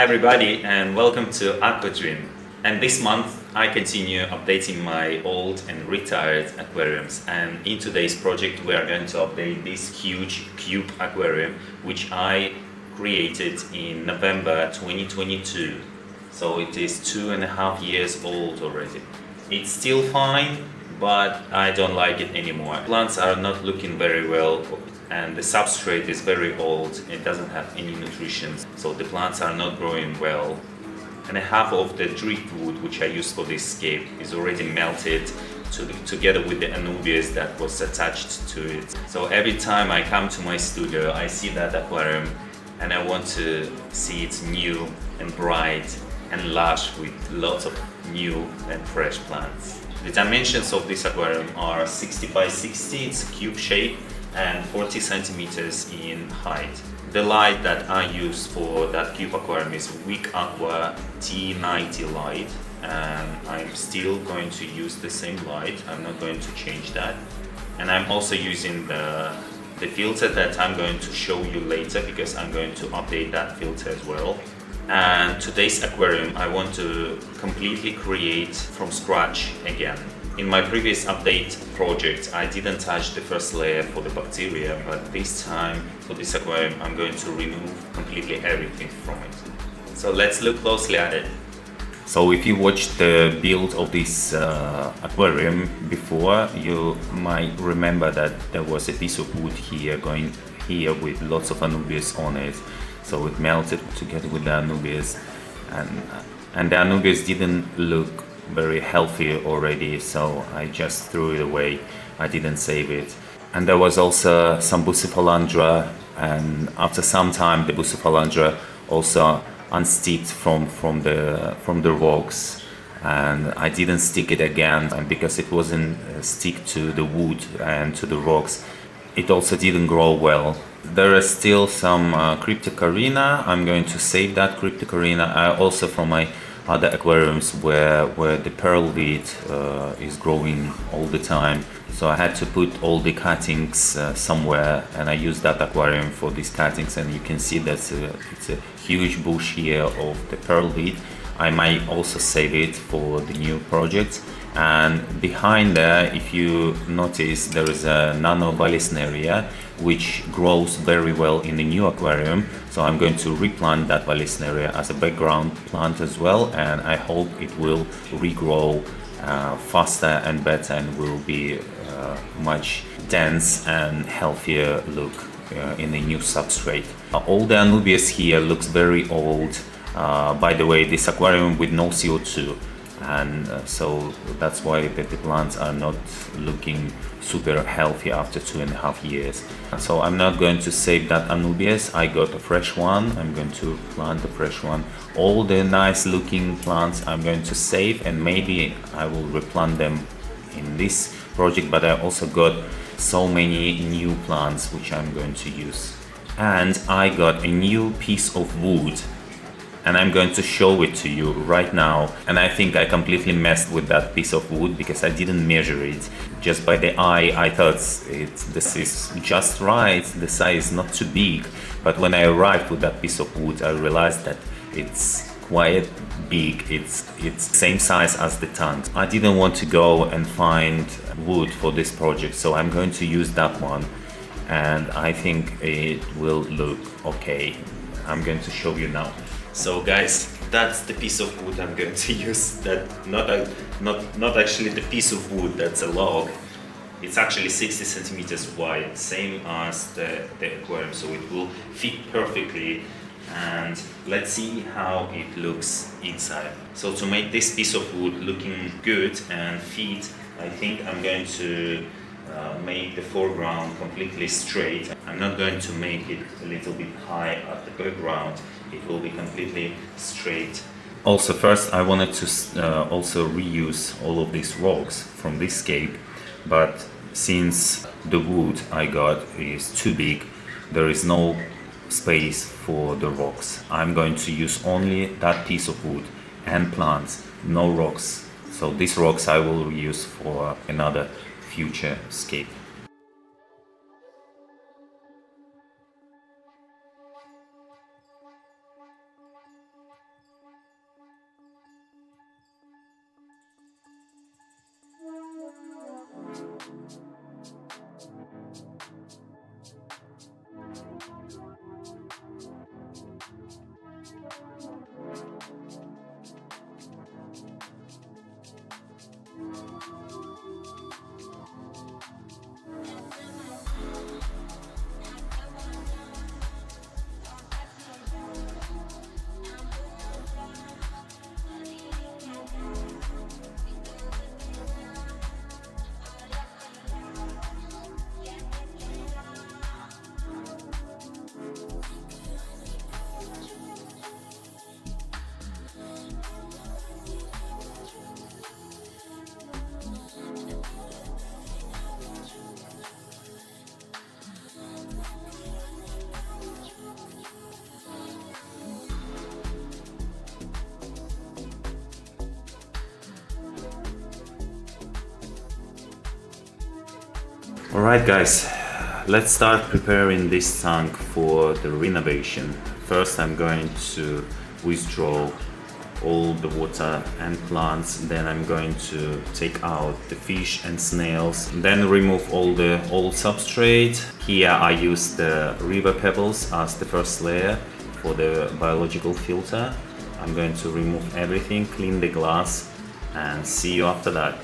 Hi everybody and welcome to AquaDream. And this month I continue updating my old and retired aquariums, and in today's project we are going to update this huge cube aquarium which I created in November 2022. So it is 2.5 years old already. It's still fine, but I don't like it anymore. Plants are not looking very well and the substrate is very old. It doesn't have any nutrition, so the plants are not growing well. And half of the driftwood which I use for this scape is already melted together with the Anubias that was attached to it. So every time I come to my studio I see that aquarium and I want to see it new and bright and lush with lots of new and fresh plants. The dimensions of this aquarium are 60 by 60, it's a cube shape, and 40 centimeters in height. The light that I use for that cube aquarium is Weak Aqua T90 light, and I'm still going to use the same light. I'm not going to change that. And I'm also using the filter that I'm going to show you later, because I'm going to update that filter as well. And today's aquarium I want to completely create from scratch again. In my previous update project I didn't touch the first layer for the bacteria, but this time for this aquarium I'm going to remove completely everything from it. So let's look closely at it. So if you watched the build of this aquarium before, you might remember that there was a piece of wood here going here with lots of Anubias on it. So it melted together with the Anubias, and the Anubias didn't look very healthy already, so I just threw it away. I didn't save it. And there was also some Bucephalandra, and after some time the Bucephalandra also unsticked from the rocks, and I didn't stick it again, and because it wasn't stick to the wood and to the rocks, it also didn't grow well. There is still some Cryptocoryne. I'm going to save that Cryptocoryne. Also from my other aquariums where the pearl weed is growing all the time. So I had to put all the cuttings somewhere, and I used that aquarium for these cuttings, and you can see that it's a huge bush here of the pearl weed. I might also save it for the new project. And behind there, if you notice, there is a nano Vallisneria which grows very well in the new aquarium. So I'm going to replant that Vallisneria as a background plant as well, and I hope it will regrow faster and better and will be much dense and healthier look in the new substrate. All the Anubias here looks very old. By the way, this aquarium with no CO2, and so that's why the plants are not looking super healthy after 2.5 years. So I'm not going to save that Anubias. I got a fresh one. I'm going to plant the fresh one. All the nice looking plants I'm going to save, and maybe I will replant them in this project, but I also got so many new plants which I'm going to use. And I got a new piece of wood, and I'm going to show it to you right now. And I think I completely messed with that piece of wood because I didn't measure it. Just by the eye I thought this is just right, the size is not too big. But when I arrived with that piece of wood I realized that it's quite big. It's same size as the tank. I didn't want to go and find wood for this project, so I'm going to use that one, and I think it will look okay. I'm going to show you now. So guys, that's the piece of wood I'm going to use. That not actually the piece of wood, that's a log. It's actually 60 centimeters wide, same as the aquarium, so it will fit perfectly. And let's see how it looks inside. So to make this piece of wood looking good and fit, I think I'm going to make the foreground completely straight. I'm not going to make it a little bit high at the background. It will be completely straight. Also, first I wanted to also reuse all of these rocks from this scape, but since the wood I got is too big, there is no space for the rocks. I'm going to use only that piece of wood and plants, no rocks. So these rocks I will use for another future scape. Alright guys, let's start preparing this tank for the renovation. First I'm going to withdraw all the water and plants, then I'm going to take out the fish and snails, then remove all the old substrate. Here I use the river pebbles as the first layer for the biological filter. I'm going to remove everything, clean the glass, and see you after that.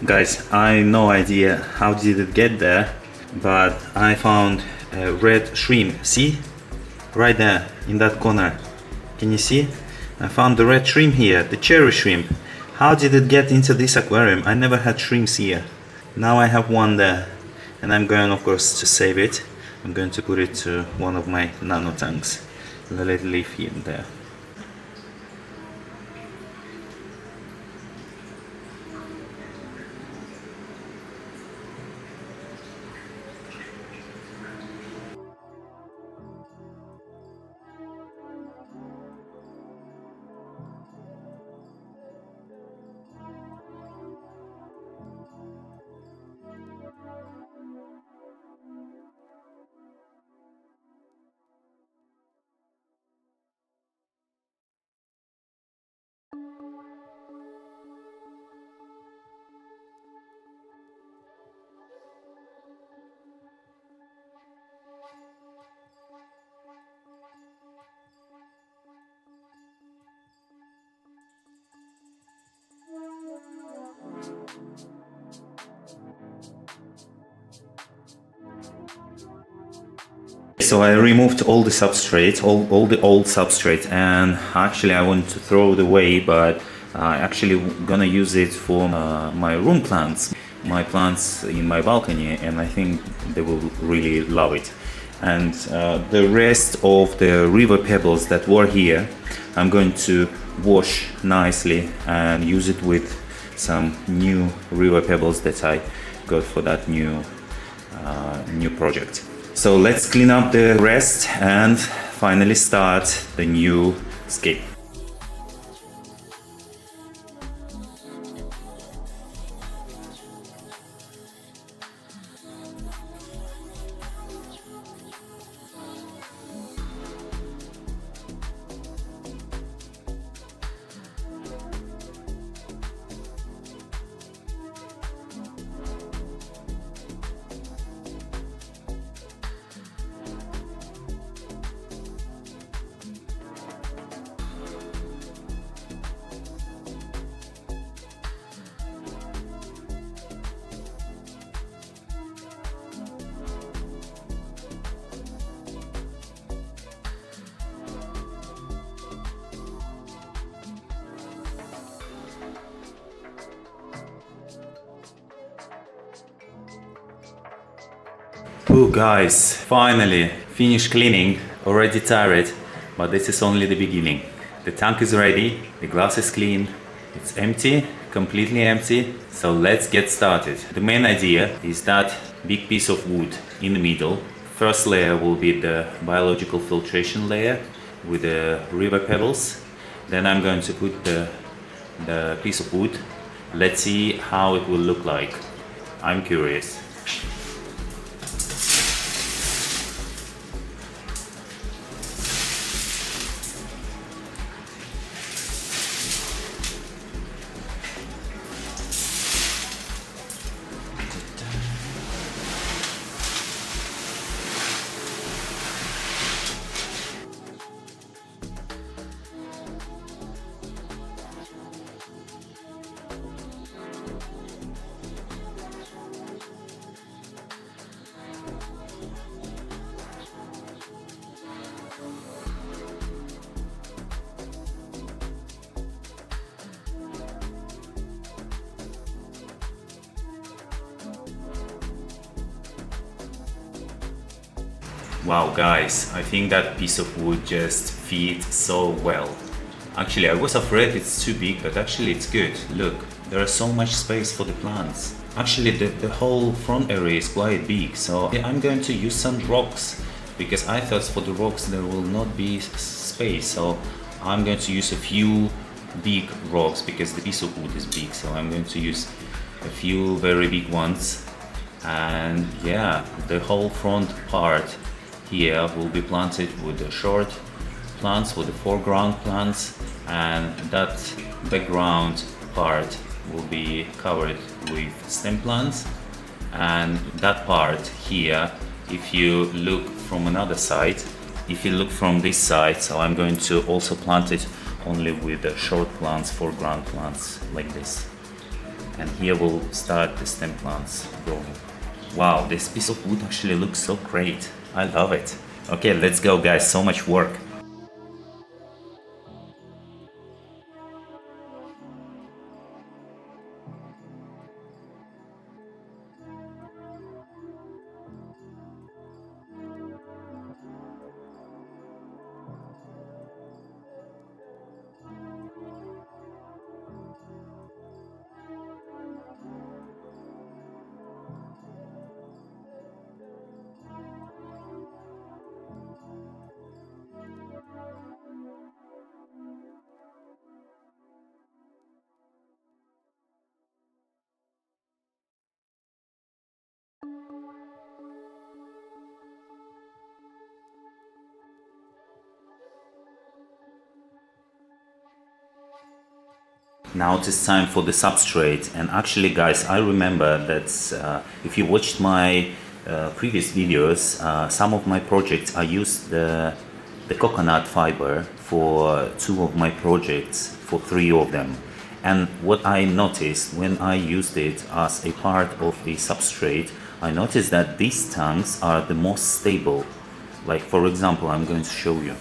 Guys, I no idea how did it get there, but I found a red shrimp. See? Right there, in that corner. Can you see? I found the red shrimp here, the cherry shrimp. How did it get into this aquarium? I never had shrimps here. Now I have one there. And I'm going, of course, to save it. I'm going to put it to one of my nano tanks. Let it live here and there. So I removed all the substrate, all the old substrate, and actually I want to throw it away, but I actually gonna use it for my room plants, my plants in my balcony, and I think they will really love it. And the rest of the river pebbles that were here, I'm going to wash nicely and use it with some new river pebbles that I got for that new project. So let's clean up the rest and finally start the new scape. Oh guys, finally finished cleaning, already tired, but this is only the beginning. The tank is ready, the glass is clean, it's empty, completely empty, so let's get started. The main idea is that big piece of wood in the middle. First layer will be the biological filtration layer with the river pebbles. Then I'm going to put the piece of wood. Let's see how it will look like. I'm curious. Wow guys, I think that piece of wood just fits so well. Actually, I was afraid it's too big, but actually it's good. Look, there is so much space for the plants. Actually, the whole front area is quite big, so I'm going to use some rocks, because I thought for the rocks there will not be space, so I'm going to use a few big rocks, because the piece of wood is big, so I'm going to use a few very big ones. And yeah, the whole front part here will be planted with the short plants, with the foreground plants, and that background part will be covered with stem plants. And that part here, if you look from another side, if you look from this side, so I'm going to also plant it only with the short plants, foreground plants, like this. And here we'll start the stem plants growing. Wow, this piece of wood actually looks so great. I love it. Okay, let's go guys, so much work. Now it is time for the substrate, and actually guys, I remember that if you watched my previous videos, some of my projects I used the coconut fiber for 2 of my projects, for 3 of them. And what I noticed when I used it as a part of a substrate, I noticed that these tanks are the most stable. Like for example, I'm going to show you.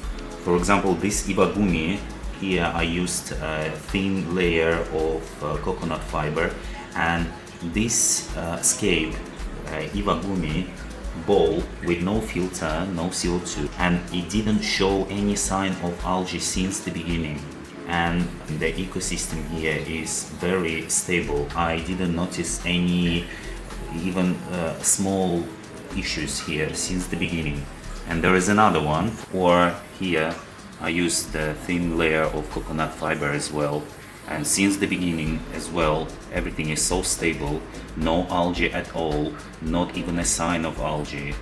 For example, this Iwagumi, here I used a thin layer of coconut fiber, and this scape Iwagumi bowl with no filter, no CO2, and it didn't show any sign of algae since the beginning. And the ecosystem here is very stable. I didn't notice any even small issues here since the beginning. And there is another one, or here I used the thin layer of coconut fiber as well, and since the beginning as well everything is so stable, no algae at all, not even a sign of algae.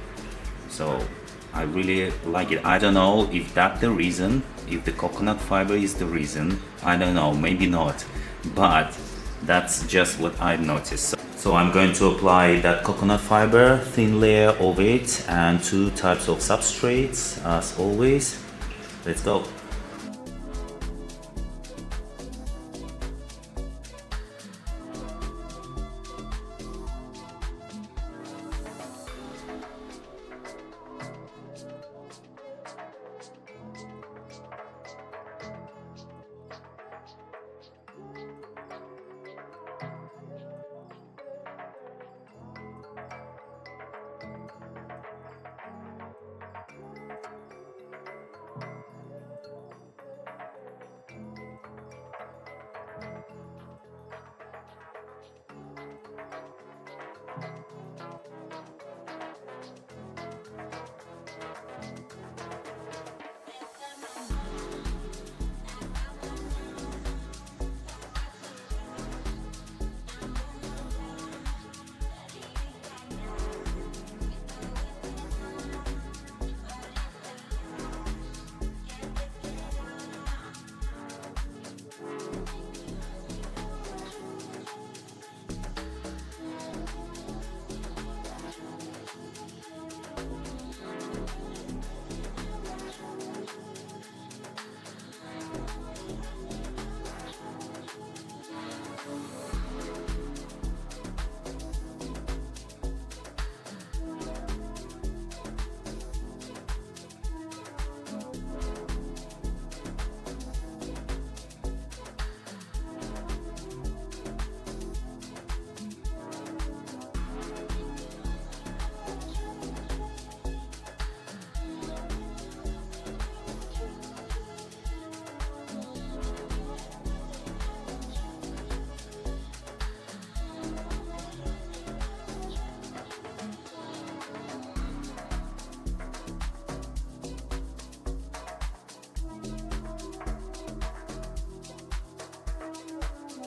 So I really like it. I don't know if that's the reason, if the coconut fiber is the reason, I don't know, maybe not, but that's just what I've noticed. So I'm going to apply that coconut fiber, thin layer of it, and 2 types of substrates as always. Let's go.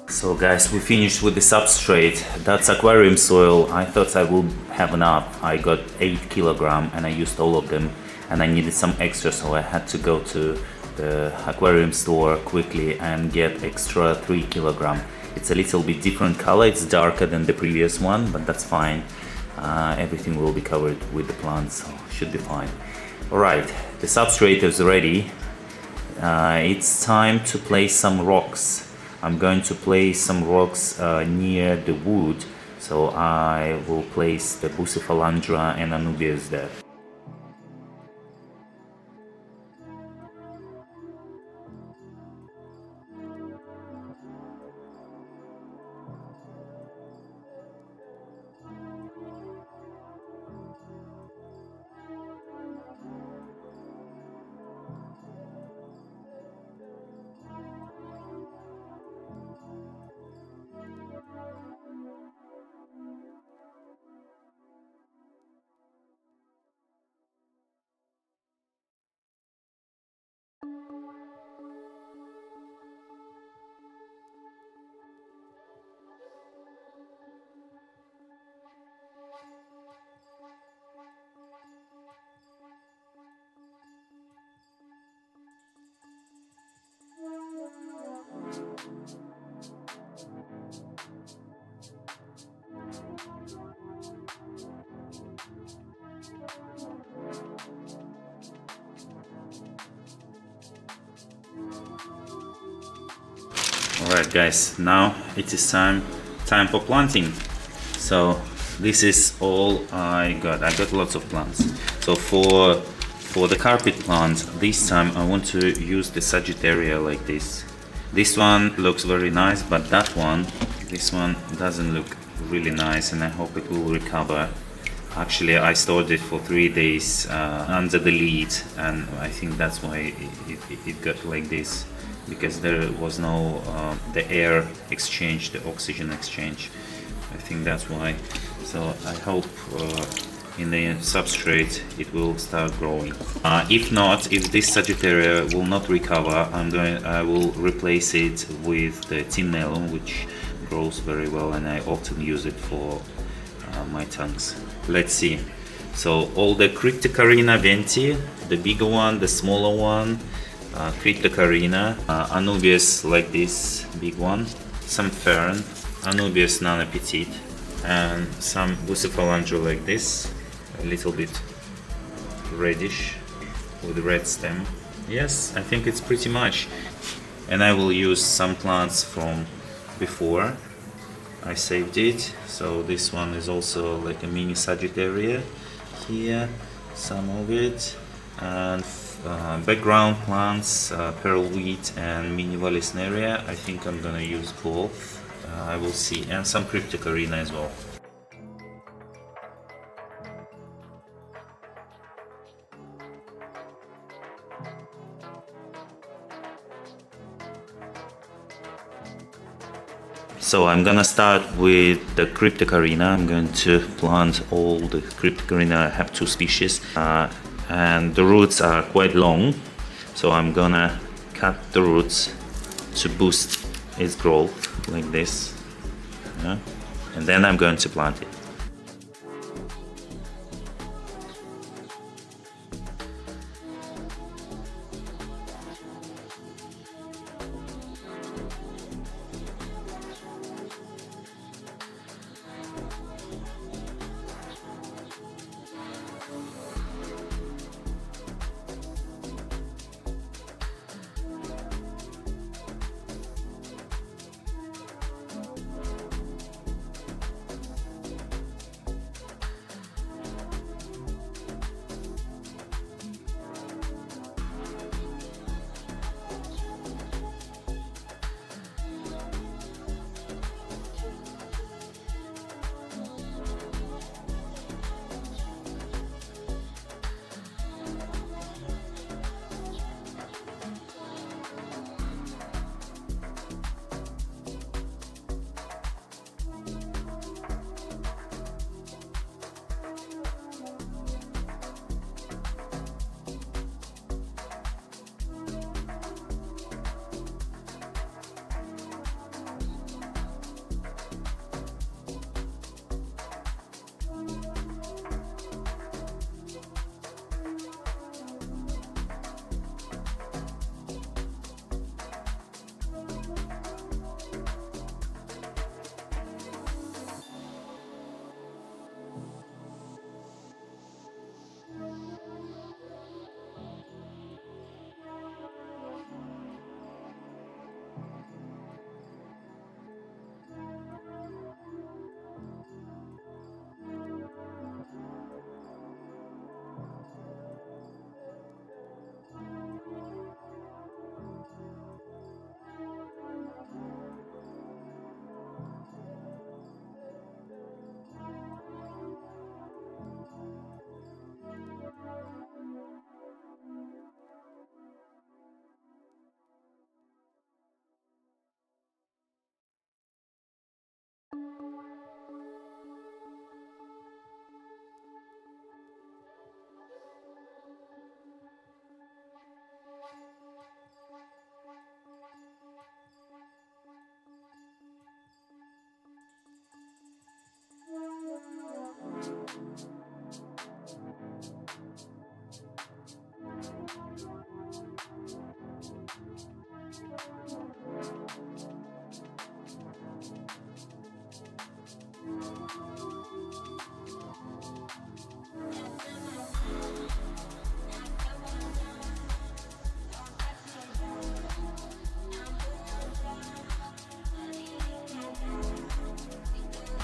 So guys, we finished with the substrate. That's aquarium soil. I thought I would have enough. I got 8 kilogram and I used all of them, and I needed some extra, so I had to go to the aquarium store quickly and get extra 3 kilogram. It's a little bit different color, it's darker than the previous one, but that's fine. Everything will be covered with the plants, so should be fine. Alright, the substrate is ready. It's time to place some rocks. I'm going to place some rocks near the wood, so I will place the Bucephalandra and Anubias there. Alright guys, now it is time for planting. So this is all I got. I got lots of plants. So for the carpet plants, this time I want to use the Saggitaria like this. This one looks very nice, but this one doesn't look really nice, and I hope it will recover. Actually, I stored it for 3 days under the lid, and I think that's why it got like this, because there was no the air exchange, the oxygen exchange. I think that's why. So I hope in the substrate it will start growing. If not, if this Saggitaria will not recover, I will replace it with the tin nylon, which grows very well, and I often use it for my tanks. Let's see. So all the Cryptocoryne wendtii, the bigger one, the smaller one, Cryptocoryne, Anubias like this big one, some fern, Anubias nano petite, and some Bucephalandra like this, a little bit reddish with red stem. Yes, I think it's pretty much. And I will use some plants from before. I saved it. So this one is also like a mini Saggitaria here, some of it, and background plants, pearl wheat and mini Vallisneria. I think I'm gonna use both. I will see, and some Cryptocoryne as well. So I'm gonna start with the Cryptocoryne. I'm going to plant all the Cryptocoryne. I have 2 species, and the roots are quite long, so I'm gonna cut the roots to boost its growth like this, and then I'm going to plant it.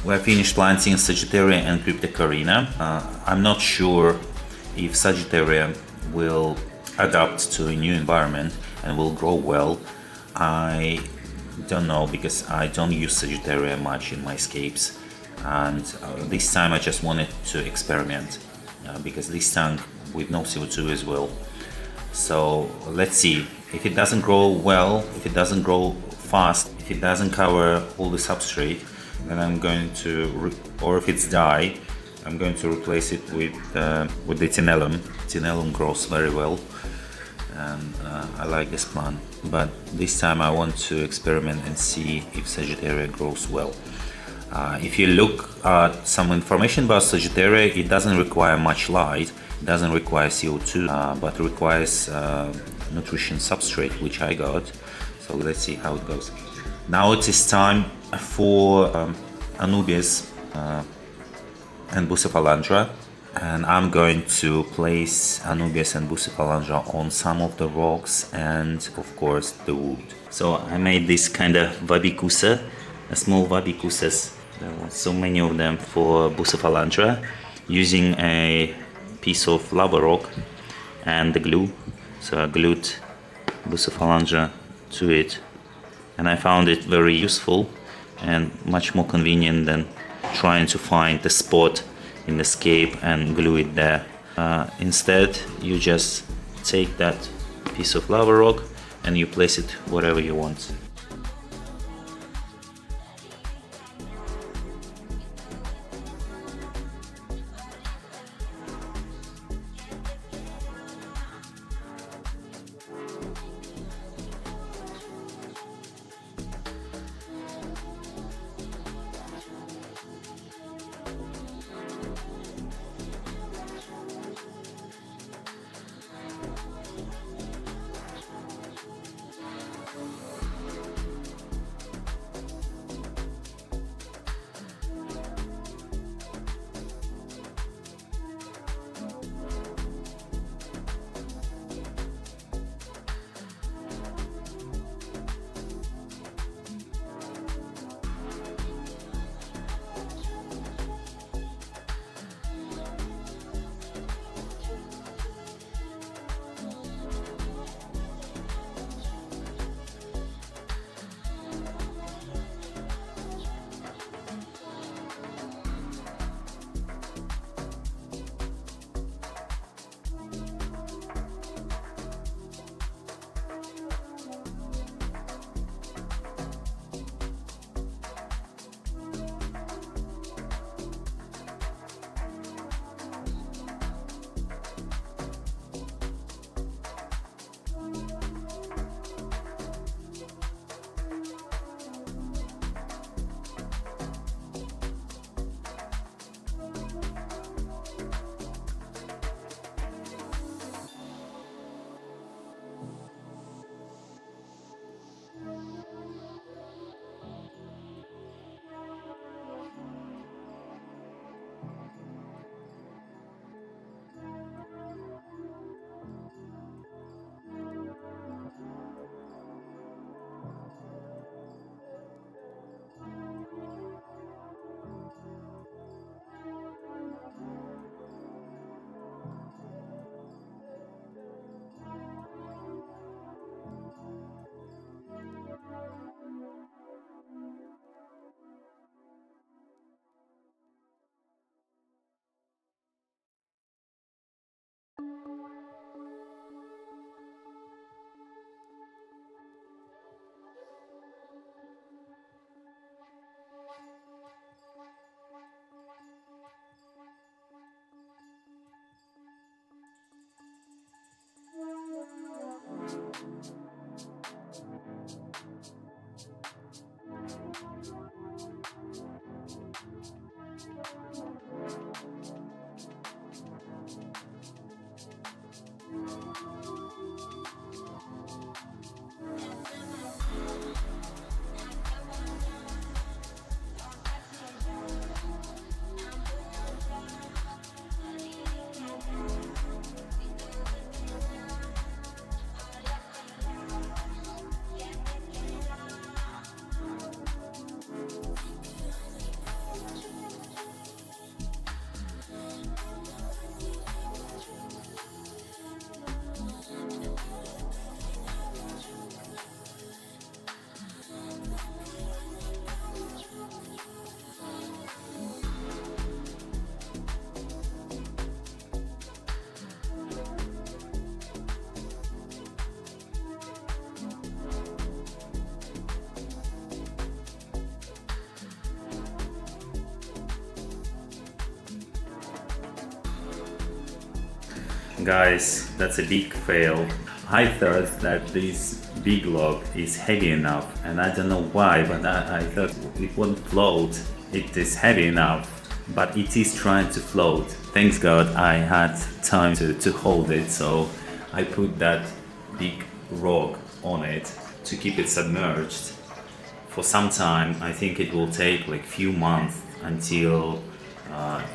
We're finished planting Saggitaria and Cryptocoryne. I'm not sure if Saggitaria will adapt to a new environment and will grow well. I don't know, because I don't use Saggitaria much in my scapes, and this time I just wanted to experiment because this tank with no CO2 as well. So let's see. If it doesn't grow well, if it doesn't grow fast, if it doesn't cover all the substrate, then I'm going to, or if it's die, I'm going to replace it with the Tinellum. Tinellum grows very well, and I like this plant. But this time I want to experiment and see if Saggitaria grows well. If you look at some information about Saggitaria, it doesn't require much light, it doesn't require CO2, but requires nutrition substrate, which I got. So let's see how it goes. Now it is time for Anubias and Bucephalandra, and I'm going to place Anubias and Bucephalandra on some of the rocks and of course the wood. So I made this kind of vabicusa, a small vabikusas. There were so many of them for Bucephalandra, using a piece of lava rock and the glue. So I glued Bucephalandra to it, and I found it very useful and much more convenient than trying to find the spot in the scape and glue it there. Instead, you just take that piece of lava rock and you place it wherever you want. Guys, that's a big fail. I thought that this big log is heavy enough, and I don't know why, but I thought it won't float. It is heavy enough, but it is trying to float. Thanks God I had time to hold it, so I put that big rock on it to keep it submerged for some time. I think it will take like few months until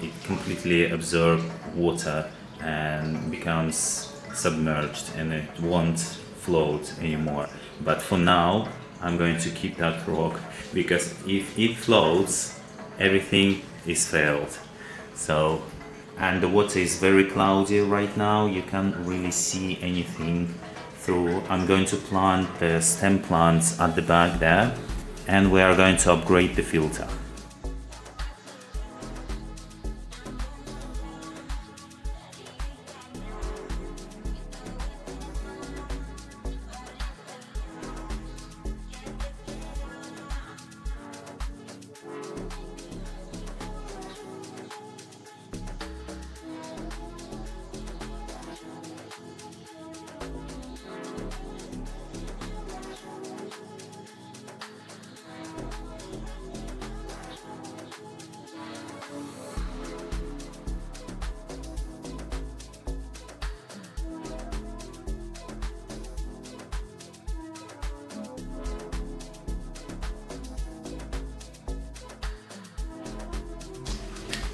it completely absorbs water and becomes submerged and it won't float anymore. But for now I'm going to keep that rock, because if it floats, everything is failed. So, and the water is very cloudy right now, you can't really see anything through. I'm going to plant the stem plants at the back there, and we are going to upgrade the filter.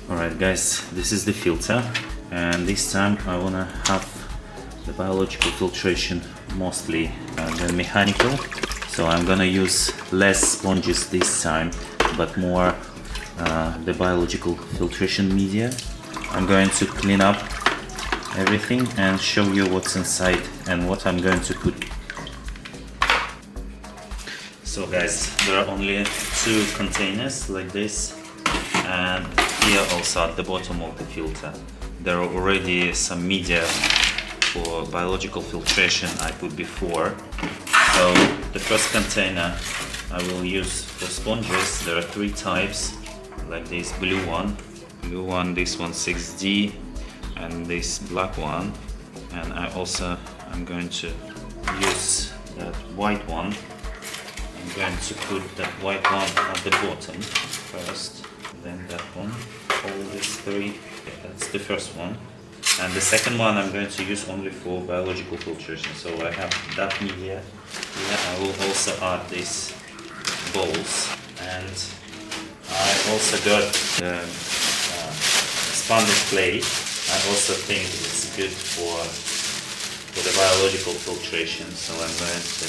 Alright guys, this is the filter, and this time I wanna have the biological filtration mostly than mechanical. So I'm gonna use less sponges this time, but more the biological filtration media. I'm going to clean up everything and show you what's inside and what I'm going to put. So guys, there are only 2 containers like this, and here also at the bottom of the filter there are already some media for biological filtration I put before. So the first container I will use for sponges. There are 3 types, like this blue one, this one 6D, and this black one. And I'm going to use that white one. I'm going to put that white one at the bottom first, then that one, all these 3. That's the first one. And the second one I'm going to use only for biological filtration. So I have that media here. I will also add these bowls, and I also got the expanded clay. I also think it's good for the biological filtration, so I'm going to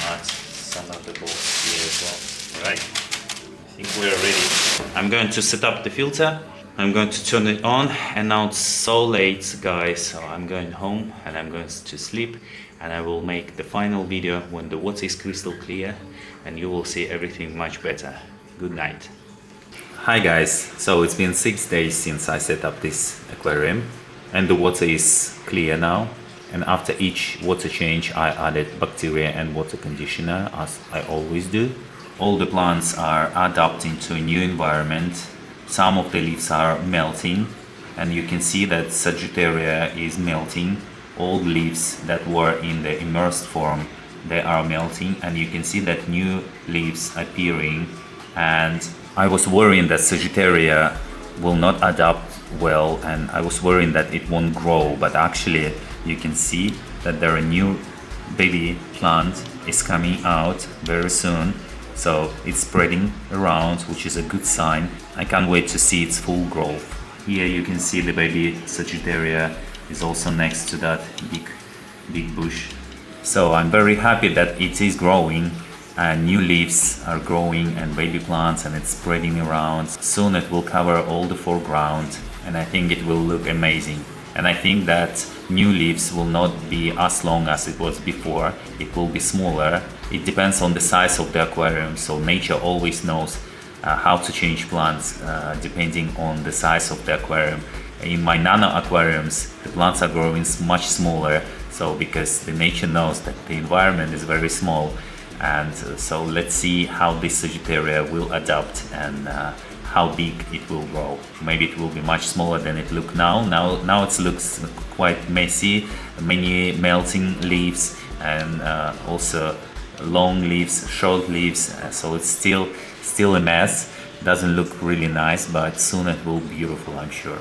add some of the bowls here as well. Alright, I think we're ready. I'm going to set up the filter. I'm going to turn it on, and now it's so late guys, so I'm going home and I'm going to sleep, and I will make the final video when the water is crystal clear and you will see everything much better. Good night. Hi guys, so it's been 6 days since I set up this aquarium, and the water is clear now, and after each water change I added bacteria and water conditioner as I always do. All the plants are adapting to a new environment. Some of the leaves are melting, and you can see that Saggitaria is melting. All the leaves that were in the immersed form, they are melting, and you can see that new leaves appearing. And I was worrying that Saggitaria will not adapt well, and I was worrying that it won't grow, but actually you can see that there are new baby plant is coming out very soon. So it's spreading around, which is a good sign. I can't wait to see its full growth. Here you can see the baby Saggitaria is also next to that big bush. So I'm very happy that it is growing, and new leaves are growing and baby plants, and it's spreading around. Soon it will cover all the foreground, and I think it will look amazing. And I think that new leaves will not be as long as it was before. It will be smaller. It depends on the size of the aquarium, so nature always knows how to change plants depending on the size of the aquarium. In my nano aquariums, the plants are growing much smaller, so because the nature knows that the environment is very small. And so let's see how this Saggitaria will adapt, and how big it will grow. Maybe it will be much smaller than it looks now. Now it looks quite messy, many melting leaves, and also long leaves, short leaves. So it's still a mess. Doesn't look really nice, but soon it will be beautiful, I'm sure.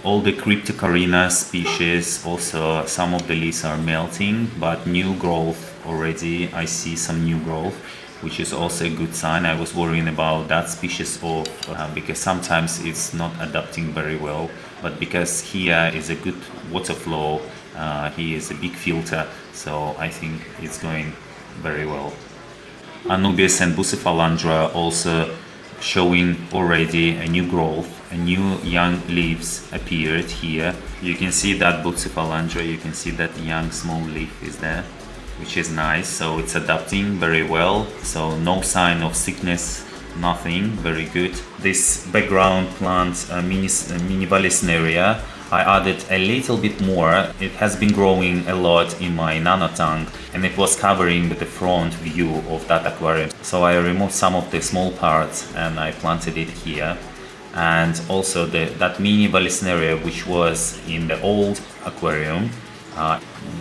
All the Cryptocoryne species, also some of the leaves are melting, but new growth already. I see some new growth, which is also a good sign. I was worrying about that species of because sometimes it's not adapting very well, but because here is a good water flow, he is a big filter, so I think it's going very well. Anubias and Bucephalandra also showing already a new growth, a new young leaves appeared here. You can see that Bucephalandra, you can see that young small leaf is there, which is nice. So it's adapting very well, so no sign of sickness, nothing, very good. This background plant, mini Vallisneria, I added a little bit more. It has been growing a lot in my nano tank, and it was covering the front view of that aquarium. So I removed some of the small parts and I planted it here. And also that mini Vallisneria, which was in the old aquarium,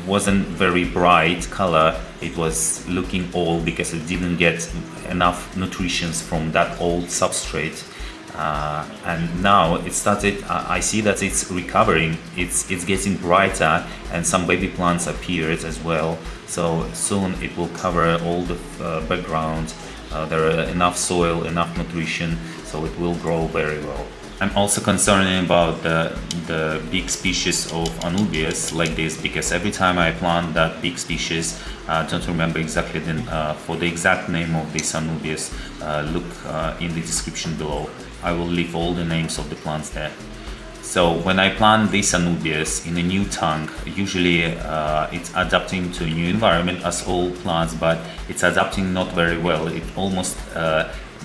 wasn't very bright color. It was looking old because it didn't get enough nutrition from that old substrate. And now it started, I see that it's recovering, it's getting brighter, and some baby plants appeared as well. So soon it will cover all the background. There are enough soil, enough nutrition, so it will grow very well. I'm also concerned about the big species of Anubias like this, because every time I plant that big species, don't remember exactly for the exact name of this Anubias, look in the description below. I will leave all the names of the plants there. So when I plant these Anubias in a new tank, usually it's adapting to a new environment as all plants, but it's adapting not very well. It almost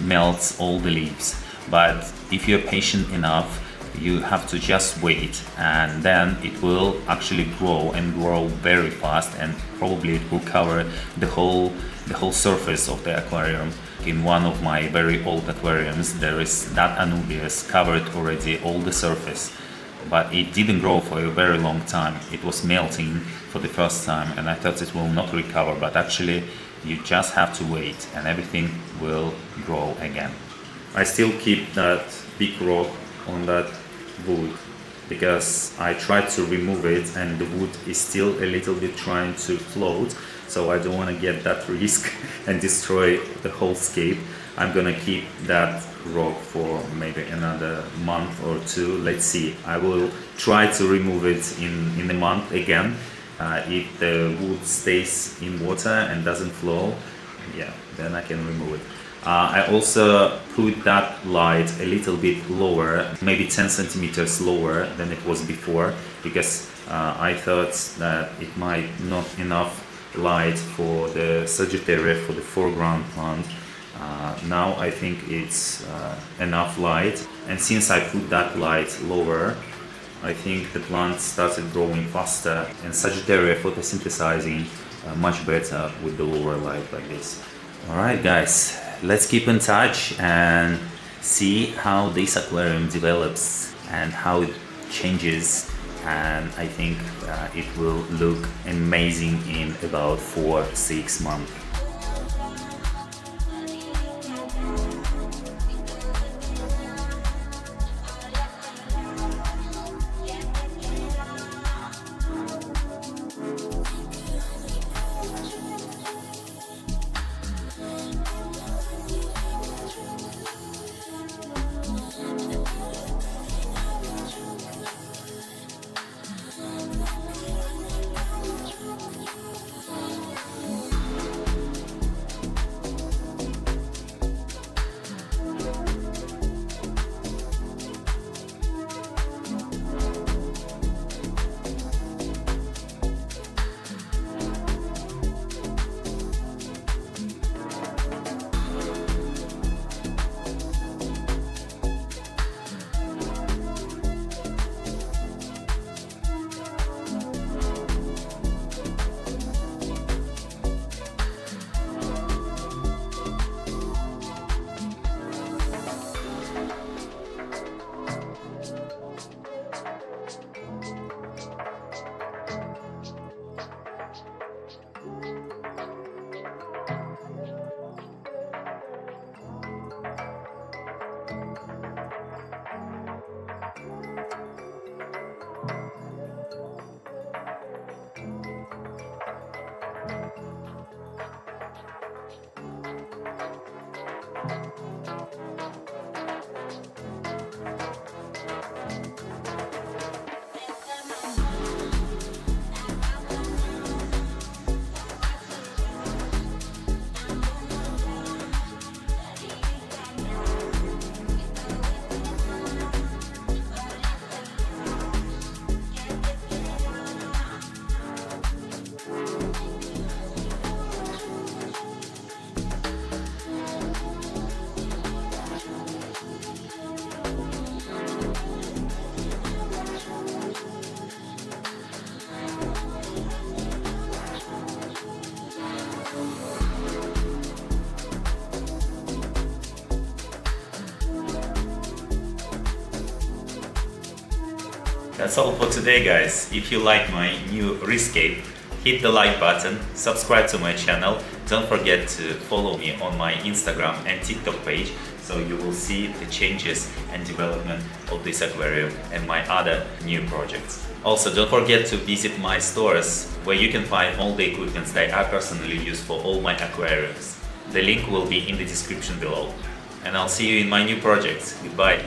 melts all the leaves. But if you're patient enough, you have to just wait, and then it will actually grow and grow very fast, and probably it will cover the whole surface of the aquarium. In one of my very old aquariums, there is that Anubias covered already all the surface, but it didn't grow for a very long time. It was melting for the first time, and I thought it will not recover, but actually you just have to wait and everything will grow again. I still keep that big rock on that wood because I tried to remove it and the wood is still a little bit trying to float, so I don't want to get that risk and destroy the whole scape. I'm gonna keep that rock for maybe another month or two. Let's see. I will try to remove it in a month again. If the wood stays in water and doesn't flow, yeah, then I can remove it. I also put that light a little bit lower, maybe 10 centimeters lower than it was before, because I thought that it might not enough light for the Saggitaria, for the foreground plant. Now I think it's enough light, and since I put that light lower, I think the plant started growing faster, and Saggitaria photosynthesizing much better with the lower light like this. Alright guys, let's keep in touch and see how this aquarium develops and how it changes, and I think it will look amazing in about 4-6 months. That's all for today, guys. If you like my new Hardscape, hit the like button, subscribe to my channel, don't forget to follow me on my Instagram and TikTok page so you will see the changes and development of this aquarium and my other new projects. Also, don't forget to visit my stores where you can find all the equipment that I personally use for all my aquariums. The link will be in the description below. And I'll see you in my new projects. Goodbye!